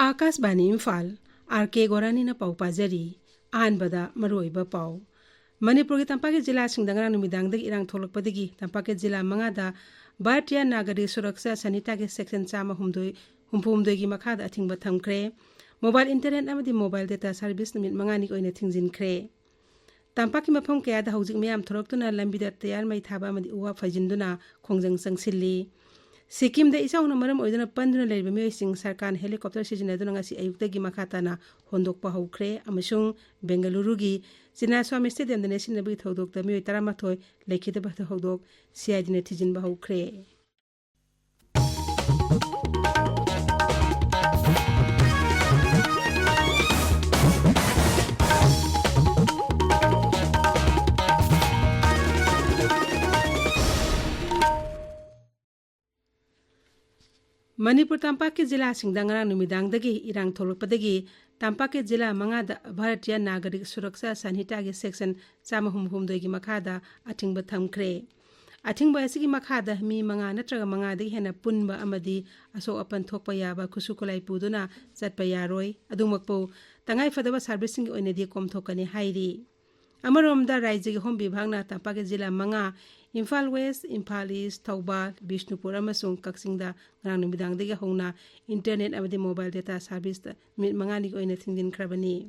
Akashvani Imphal R.K.Gorani na pau pajari anbada maroiba pau Manipuri tampake jila singdangara numidangdagi irang tholakpadagi tampake jila mangada Bharatiya Nagari Suraksha Sanita ke section chama humdoi gi makhada athingba thamkre mobile internet amadi mobile data service numit mangani oina thingjinkre tampaki mafam kaya da hojik mayam thoroktuna lambida tayar mai thaba amadi uwa phajinduna khongjang sangsilli Sikkim da isa maram oiduna panduna leiba miyosing sarkan helicopter sijinaduna ngasi ayuktagi makhatana hondokpa hokre amasung Bengaluru gi Chinaswamy Stadium da nesin nabi thodok da miyoy 13 lekhidaba thodok CID ne thijinba hokre Manipur tampake jila singdangara numidangdagi irang tholokpadagi tampake jila mangada Bharatiya Nagarik Suraksha Sanhita ge section 132 gi makhada athingba thamkre athingba asigi makhada mi manga natraga manga dagi hena punba amadi aso apan thokpa yaba kusukulai puduna chatpa yaroi adumakpo tangai fadaba servicing oinedi komthokani hairi amaromda rajya gi hom bibhagna tampake jila manga Imphal West, Imphal East, Thoubal, Bishnupur amasung Kaksingda ngrang numidangdagi hongna internet amadi mobile data service mit mangani oina thingdin khrabani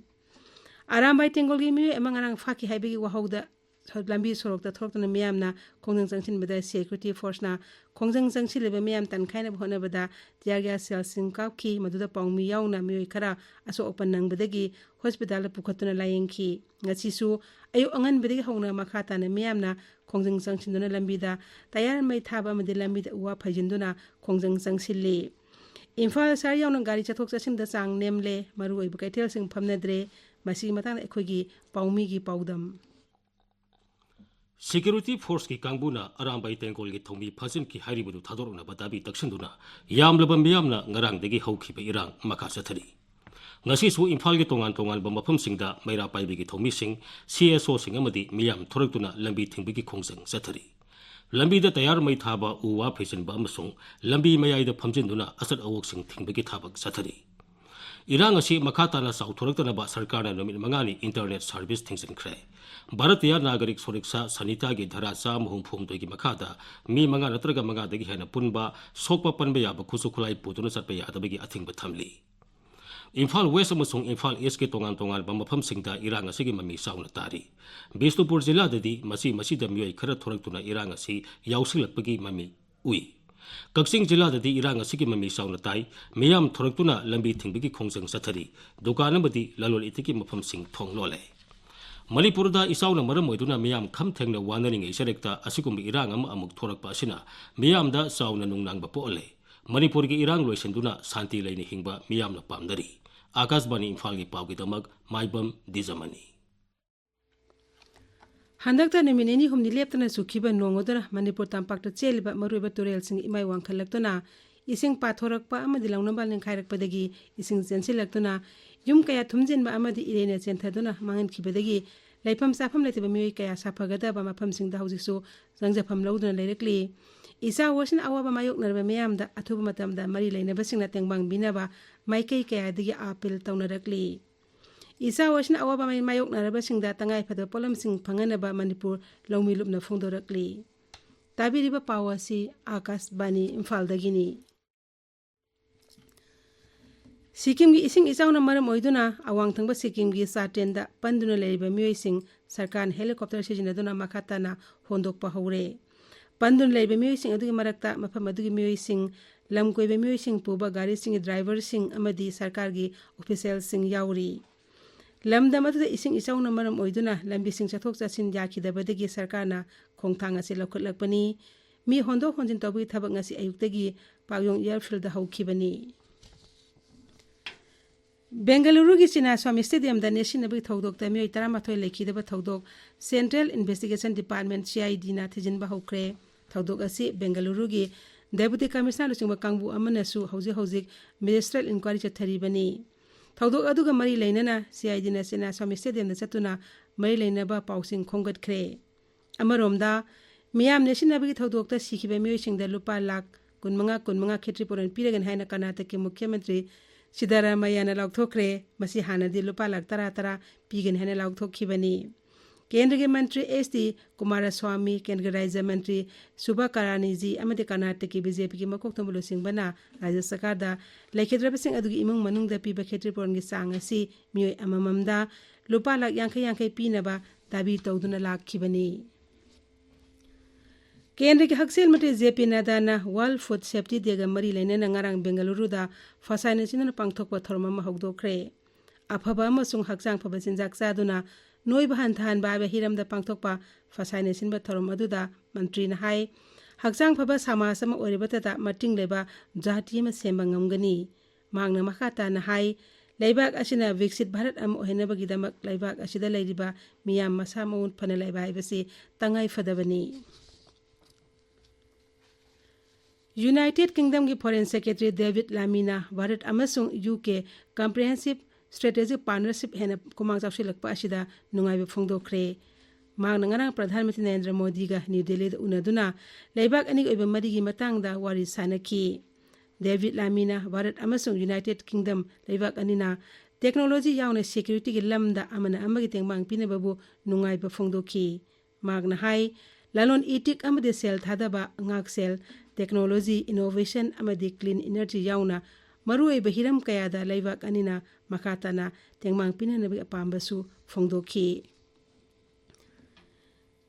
arambai tengolgi mi amangarang faki haibegi wahauda lambi sorokta thorokna miyamna khongjang jangsin bada security force na khongjang jangsi leba miyam tan khaina bhona bada tiarga cell sing kapki maduda pawmi yauna mi khara aso open nang badagi hospital pukhatuna layengki ngachisu ayu angan badagi hongna makhata na miyamna khongjang jangsin lambida tayar mai thaba amadi lambida uwa phajinduna khongjang jangsilli Imphal sar yauna gari chathok chasin da chang nemle maru oibu kaithel sing phamnadre masi matang ekhogi pawmi gi pawdam Security force ki kangbuna arambai tengkol ki thomi phajin ki haribudu thadorna badabi taksinduna yamlaba miyamna ngarang degi hokhiba irang makha sathari ngasi su Imphal ki tongan ba mafam singda maira paibi ki thomi sing CSO sing amadi miyam thoraktuna lambi thingbi ki khongsang sathari lambi da tayar mai thaba uwa phejin ba amasung lambi mayai da phamjinduna asat awok sing thingbi ki thabak sathari irang asi makhatana sau thoraktana ba sarkarna nomit mangani internet service thingsin khre Bharatiya Nagarik Suraksha Sanita gi dhara cha muhum phum togi makhada mi manga natraga manga dagi hena punba sokpa panba yaba khusukhulai putuna satpa yadabagi athingba thamli Imphal West amasung Imphal East ke tongan ba mafam singda irang asigi mami sauna tari Bishnupur jila dadi masi da miyoi khara thoraktuna irang asi yausilakpagi mami ui Kaksing jila dadi irang asigi mami sauna tai miyam thoraktuna lambi thingbagi khongjang sathari dukanamadi lalol itiki mafam sing thonglole Manipurda isauna maram oiduna miyam kham thengna wanaring iserekta asigum irang amuk thorakpa asina miyamda sauna nungnangba poole Manipur gi irang loisenduna santi leini hingba miyamna pamdari Akashbani Imphal gi pawgi damak maibam dijamani Handakta nemineni humni leptana sukhiba nongodara Manipur tampakta cheliba maruiba turel sing imai wangkhalaktuna ising pathorakpa amadi launambal ningkhairakpadagi ising jensilaktuna yum kaya thumjenba amadi irena chenthaduna mangan khibadagi laifam safam laitiba miyoi kaya safagadaba mafam singda hojiksu jangjafam lauduna leirakli isa wasin awaba mayok narba miyamda athuba matamda mari leinaba singna tengbang binaba maikai kaya digi appeal tawnarakli isa wasin awaba mayok narba singda tangai phada polam sing phanganaba Manipur lawmi lupna phongdorakli tabiriba pawasi Akashbani Imphal dagini Sikkim gi ising isauna maram oiduna awang thangba Sikkim gi satenda panduna leiba miyoi sing sarkan helicopter sijinaduna makhatana hondokpa hore pandun leiba miyoi sing adugi marakta mafam adugi miyoi sing lamkoiba miyoi sing puba gari sing driver sing amadi sarkar gi official sing yauri lamdam adu ising isauna maram oiduna lambi sing chathok chasin yakhidabadagi sarkarna khongthang ase lokhatlakpani mi hondok honjin tawi thabak ngasi ayuktagi pawyong airfield da haukhibani Bengaluru gi Chinaswamy Stadium da nesin nabi thodok ta miyoi 13 lekhidaba thodok Central Investigation Department CID na thijin ba hokre thodok asi Bengaluru gi Deputy Commissioner singba kangbu amanasu hojik Ministerial Inquiry chatharibani thodok aduga mari leinana CID na Chinaswamy Stadium da chatuna mari leinaba pausing khongat khre amaromda miyam nesin nabi thodok ta sikhiba miyoi singda lupa lakh kunmanga Kshetrimayum piragan haina Karnataka ke Mukhyamantri सिद्धारामैयाना लाउथोखरे मसी हानदी लुपा lakh 10 pigeon हेने लाउथोखिबनी केंद्र के मंत्री ST. Kumaraswamy केंद्र राज्य मंत्री सुबा करानी जी अमदे कर्नाटक की बीजेपी की मकोक्तम लुसिंगबना राज्य सरकार दा लेखिद्रबसिंग अदुगी इमुंग मनुंग दा पीबा खेत्रीपुरम की सांग असी मियोय अमममदा लुपा लाख 50 पीनबा दाबी तौदुना लाखिबनी केंद्र के हकसेल मंत्री JP Nadda world food safety day मरी लेना ngarang बेंगलुरुदा फसाइना सिनना पांगथोकपा थोरम अमा हौदोखरे अफबा अमसुंग हकचांग फबा चिंजाक चादुना नोइबा हंथान बाबा हिरमदा पांगथोकपा फसाइना सिनबा थोरम अदुदा मंत्री ना हाय हकचांग फबा समाज अमा ओरिबतता मटिंग लेबा जाति अमा सेंबा ngamgani मांगना मखाता ना हाय लेबाक असिना विकसित भारत अमा ओहेनबगिदमक लेबाक असिदा लेरिबा मियाम मसा मउन फना लेबा हाइबसी तंगाई फदबनी यूनाइटेड किंगडम की फॉरेन सेक्रेटरी डेविड लामीना भारत अमसुंग यूके कॉम्प्रिहेंसिव स्ट्रेटेजिक पार्टनरशिप हेन कुमांग चावसिलकपा असिदा नुंगाइबा फोंदोखरे मांगना ngarang प्रधानमंत्री नरेंद्र मोदी का न्यू दिल्ली दा उनदुना लेबाक अनी ओइबा मरीगी मतंगदा वारी सानकी डेविड लामीना भारत अमसुंग यूनाइटेड किंगडम लेबाक अनीना टेक्नोलॉजी यावना सिक्योरिटी की लमदा अमना अमगी तेंगमांग पिनबबु नुंगाइबा फोंदोखी मांगना हाय लालोन इटिक अमदे सेल थादबा अंगाक सेल टेक्नोलॉजी इनोवेशन अमदी क्लीन एनर्जी यावना मरुए बहिरम कयादा लेबाक अनीना मखाताना तेंगमांग पिननबी अपाम्बसु फोंदोखी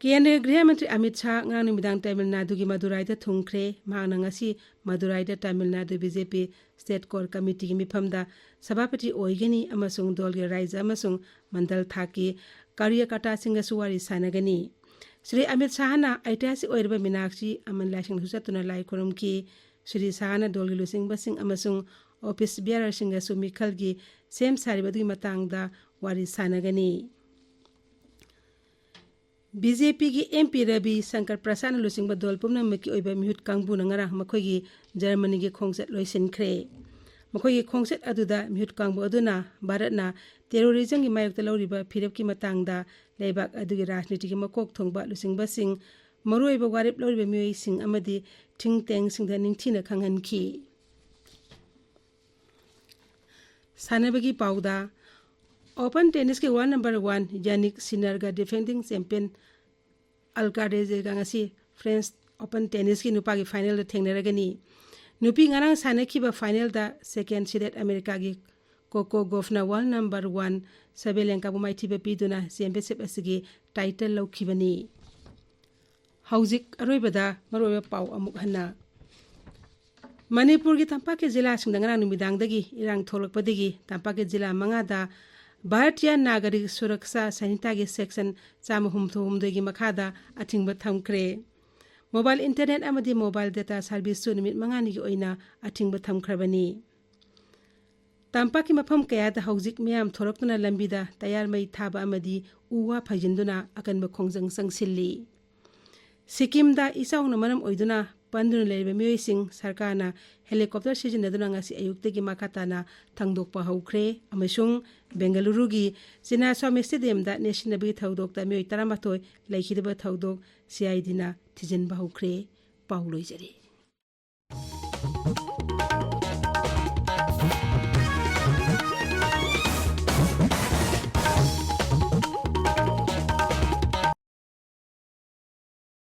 केंद्रीय गृह मंत्री अमित शाह ngang midang तमिलनाडु की मदुराई दा थुंखरे मांगना ngasi मदुराई दा Tamil Nadu BJP state core committee की मिफमदा सभापति ओइगनी अमसुंग दल के राज्य अमसुंग मंडल थाकी कार्यकर्ता सिंगसु वारी सानगनी श्री अमित शाहना ऐतिहासिक ओइरबा मीनाक्षी अमन लाइसिंग हुसतुना लाई खुरम की श्री शाहना दोलगी लुसिंग बसिंग अमसुंग ऑफिस बियारर सिंगसु मिखल की सेम सारिबदुगी मतंगदा वारी सानगनी बीजेपी की एमपी रवि शंकर प्रसाद लुसिंग दोल पुनमकी ओइबा मिहुत कांगबु नंगरा मखोगी जर्मनी की खोंगसेट लोइसिनख्रे मखोगी खोंगसेट अदुदा मिहुत कांगबु अदुना भारतना टेरोरिज्म की मायक्ता लौरिबा फिरब की मतंगदा लेबाक अदुगी राजनीति की मकोक थोंगबा लुसिंगबसिंग मरुइबा वारिब लौरिबा मियोइसिंग अमदी थिंग टेंग सिंगदा निंगथिना खंगनखी सानबगी पाउदा ओपन टेनिस के वर्ल्ड नंबर 1 यानिक सिनर का डिफेंडिंग चैंपियन अल्कारेज गांगसी फ्रेंच ओपन टेनिस की नुपा की फाइनल थेंगनरगनी नुपी ngarang सानखिबा फाइनल दा सेकेंड सीडेड अमेरिका की कोको गोफना वर्ल्ड नंबर 1 सबेलेंका बुमाइथिबा पीदुना चैंपियनशिप असगी टाइटल लौखिबनी हौजिक अरोइबदा मरोइबा पाउ अमुक हन्ना मणिपुर की तंपा के जिला सिंगदंगना नुमिदांगदगी इरांग थोलकपदगी तंपा के जिला मंगादा भारतीय नागरिक सुरक्षा संहिता के सेक्शन 332 की मखादा अथिंगबा थमख्रे मोबाइल इंटरनेट अमदी मोबाइल डेटा सर्विस सु निमित मंगानी की ओइना अथिंगबा थमख्रबनी तंपा की मफम कयादा हौजिक मियाम थोरक्तुना लंबीदा तयार मई थाबा अमदी उवा फजिंदुना अकनबा खोंजंग संगसिल्ली सिक्किमदा इसाउना मरम ओइदुना पंदुना लेरिबा मियोइसिंग सरकारना हेलीकॉप्टर सिजिनदुना ngasi अयुक्तगी मखाताना थंगदोकपा हौख्रे अमसुंग बेंगलुरु की चिनास्वामी स्टेडियमदा नेशनल थौदोकता मियोइ 18 लेखिदबा थौदोक सीआईडीना थिजिनबा हौख्रे पाउलोइजरी।